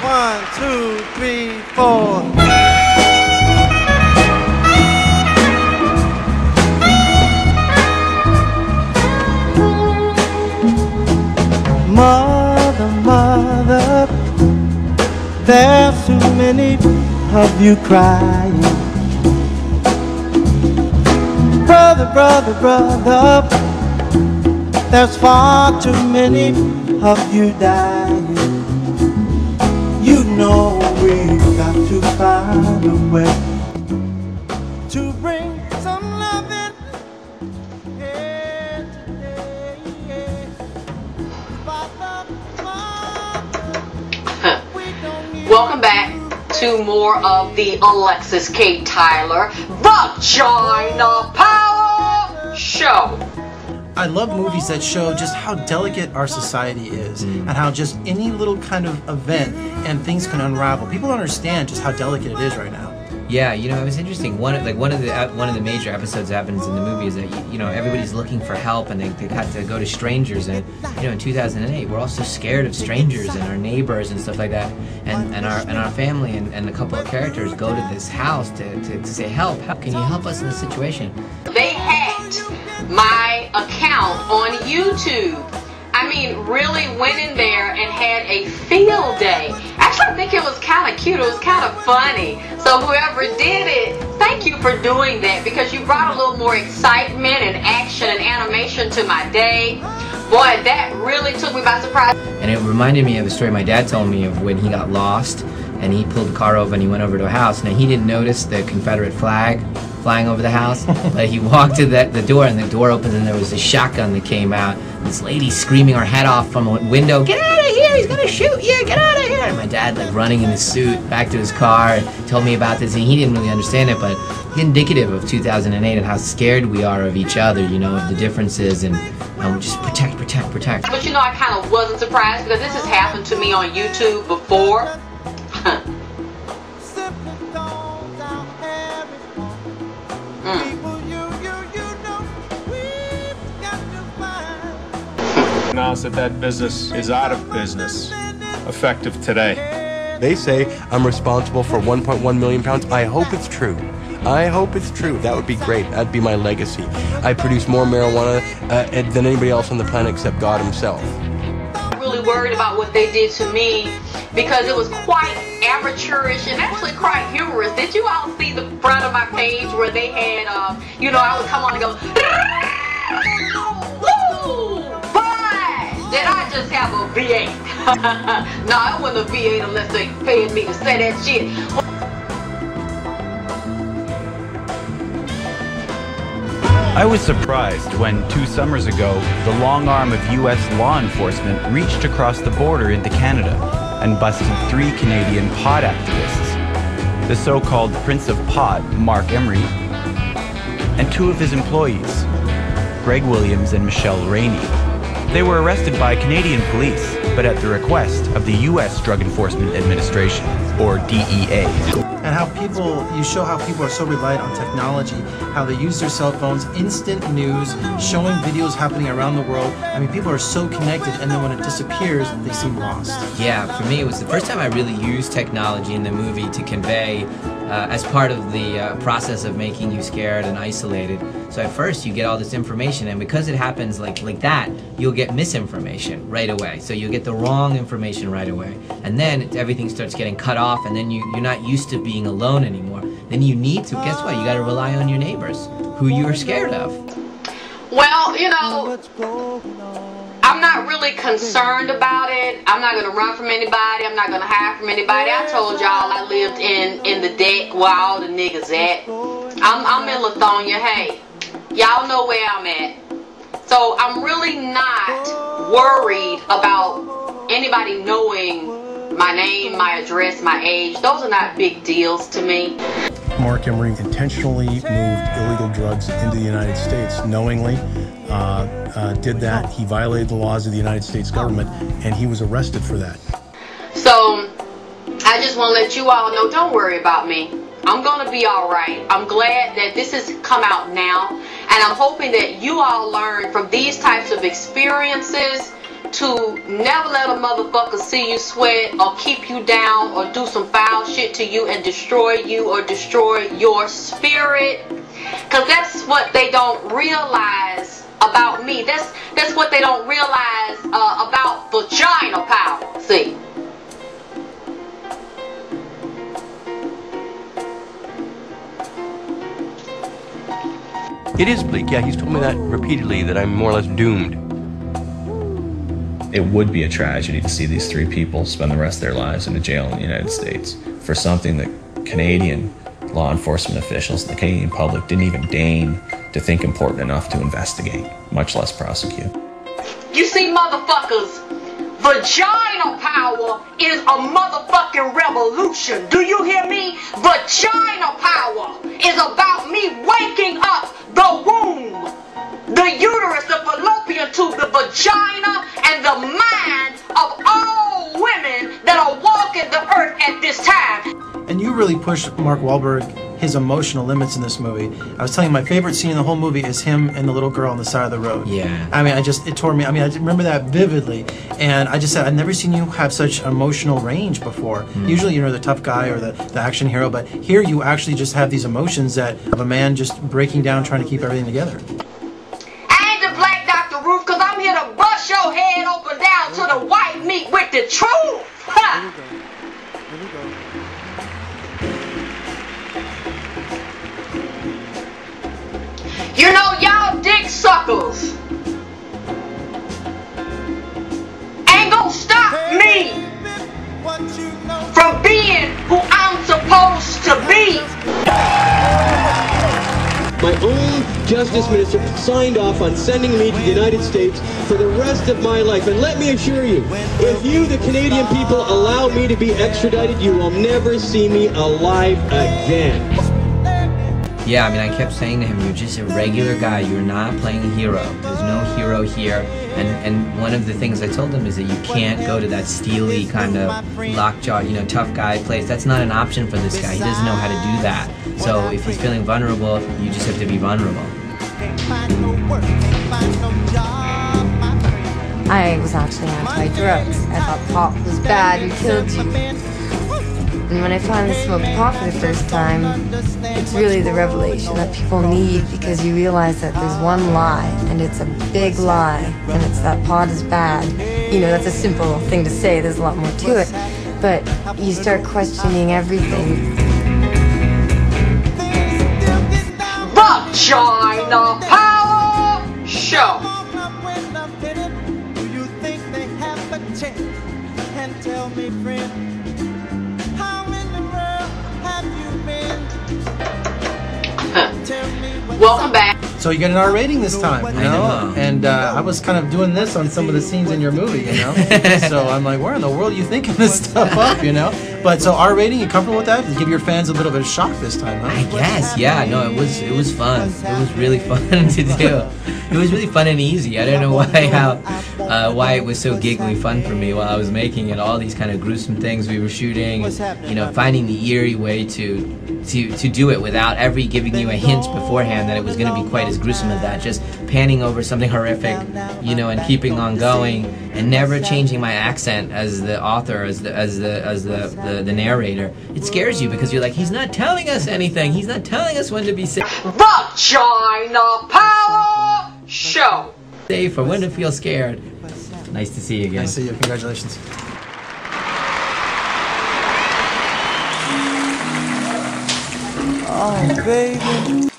1, 2, 3, 4. Mother, mother, there's too many of you crying. Brother, brother, brother, there's far too many of you dying. You know we've got to find a way to bring some loving here today. Welcome back to more of the Alexis K. Tyler Vagina Power Show. I love movies that show just how delicate our society is and how just any little kind of event and things can unravel. People don't understand just how delicate it is right now. Yeah, you know, it was interesting. One of the major episodes that happens in the movie is that you know, everybody's looking for help and they have to go to strangers, and you know, in 2008 we're all so scared of strangers and our neighbors and stuff like that, and our family and a couple of characters go to this house to say, help, can you help us in this situation? They hacked my account on YouTube. I mean, really went in there and had a field day. Actually, I think it was kind of cute. It was kind of funny. So whoever did it, thank you for doing that, because you brought a little more excitement and action and animation to my day. Boy, that really took me by surprise. And it reminded me of a story my dad told me of when he got lost and he pulled the car over and he went over to a house. Now, he didn't notice the Confederate flag flying over the house, but he walked to the door, and the door opens and there was a shotgun that came out. This lady screaming her head off from a window, "Get out of here, he's gonna shoot you, get out of here!" And my dad, like, running in his suit back to his car, and told me about this, and he didn't really understand it, but indicative of 2008 and how scared we are of each other, you know, of the differences, and just protect. But you know, I kind of wasn't surprised, because this has happened to me on YouTube before. Announce that business is out of business, effective today. They say I'm responsible for 1.1 million pounds. I hope it's true. I hope it's true. That would be great. That'd be my legacy. I produce more marijuana than anybody else on the planet except God himself. I'm really worried about what they did to me, because it was quite amateurish and actually quite humorous. Did you all see the front of my page where they had, you know, I would come on and go, did I just have a V8? No, I wasn't a V8 unless they paid me to say that shit. I was surprised when 2 summers ago, the long arm of U.S. law enforcement reached across the border into Canada and busted 3 Canadian pot activists. The so-called Prince of Pot, Mark Emery, and 2 of his employees, Greg Williams and Michelle Rainey. They were arrested by Canadian police, but at the request of the U.S. Drug Enforcement Administration, or DEA. And how you show how people are so reliant on technology, how they use their cell phones, instant news, showing videos happening around the world. I mean, people are so connected, and then when it disappears, they seem lost. Yeah, for me, it was the first time I really used technology in the movie to convey, as part of the process of making you scared and isolated. So at first you get all this information, and because it happens like that, you'll get misinformation right away. So you'll get the wrong information right away. And then everything starts getting cut off, and then you're not used to being alone anymore. Then you need to, guess what, you gotta rely on your neighbors, who you're scared of. Well, you know, I'm not really concerned about it. I'm not going to run from anybody. I'm not going to hide from anybody. I told y'all I lived in the deck where all the niggas at. I'm in Lithonia. Hey, y'all know where I'm at. So I'm really not worried about anybody knowing my name, my address, my age. Those are not big deals to me. Mark Emery intentionally moved illegal drugs into the United States, knowingly did that. He violated the laws of the United States government, and he was arrested for that. So I just want to let you all know, don't worry about me. I'm going to be all right. I'm glad that this has come out now, and I'm hoping that you all learn from these types of experiences to never let a motherfucker see you sweat or keep you down or do some foul shit to you and destroy you or destroy your spirit. Because that's what they don't realize about me. That's what they don't realize about vagina power. See? It is bleak. Yeah, he's told me that repeatedly, that I'm more or less doomed. It would be a tragedy to see these three people spend the rest of their lives in a jail in the United States for something that Canadian law enforcement officials and the Canadian public didn't even deign to think important enough to investigate, much less prosecute. You see, motherfuckers, vagina power is a motherfucking revolution. Do you hear me? Vagina power is about me waking up the womb, the uterus, the fallopian tube, the vagina, and the mind of all women that are walking the earth at this time. And you really push Mark Wahlberg, his emotional limits in this movie. I was telling you, my favorite scene in the whole movie is him and the little girl on the side of the road. Yeah. I mean, it tore me. I mean, I remember that vividly. And I just said, I've never seen you have such emotional range before. Usually, you're the tough guy or the action hero, but here you actually just have these emotions that of a man just breaking down, trying to keep everything together. I ain't the black Dr. Ruth, because I'm here to bust your head open down to the white meat with the truth. Ha! Here we go. You know, y'all dick suckers ain't gonna stop me from being who I'm supposed to be. My own justice minister signed off on sending me to the United States for the rest of my life. And let me assure you, if you, the Canadian people, allow me to be extradited, you will never see me alive again. Yeah, I mean, I kept saying to him, you're just a regular guy. You're not playing a hero. There's no hero here. And one of the things I told him is that you can't go to that steely kind of lockjaw, tough guy place. That's not an option for this guy. He doesn't know how to do that. So if he's feeling vulnerable, you just have to be vulnerable. I was actually anti-drugs. I thought pot was bad and killed you. And when I finally smoked pot for the first time, it's really the revelation that people need, because you realize that there's one lie, and it's a big lie, and it's that pot is bad. That's a simple thing to say, there's a lot more to it. But you start questioning everything. Vagina Power Show. Do you think they have a chance? And tell me, friend, welcome back. So you get an R rating this time, I know. And I was kind of doing this on some of the scenes in your movie, So I'm like, where in the world are you thinking this stuff up, But so R rating, you comfortable with that? To give your fans a little bit of shock this time, huh? I guess, yeah. No, it was fun. It was really fun to do. It was really fun and easy. I don't know why it was so giggly fun for me while I was making it. All these kind of gruesome things we were shooting, finding the eerie way to do it without ever giving you a hint beforehand that it was going to be quite as gruesome as that. Just panning over something horrific, and keeping on going, and never changing my accent as the author, as the narrator. It scares you because you're like, he's not telling us anything. He's not telling us when to be safe. Vagina Power Show. Safe or when to feel scared. Nice to see you again. Nice to see you. Congratulations. Oh, baby.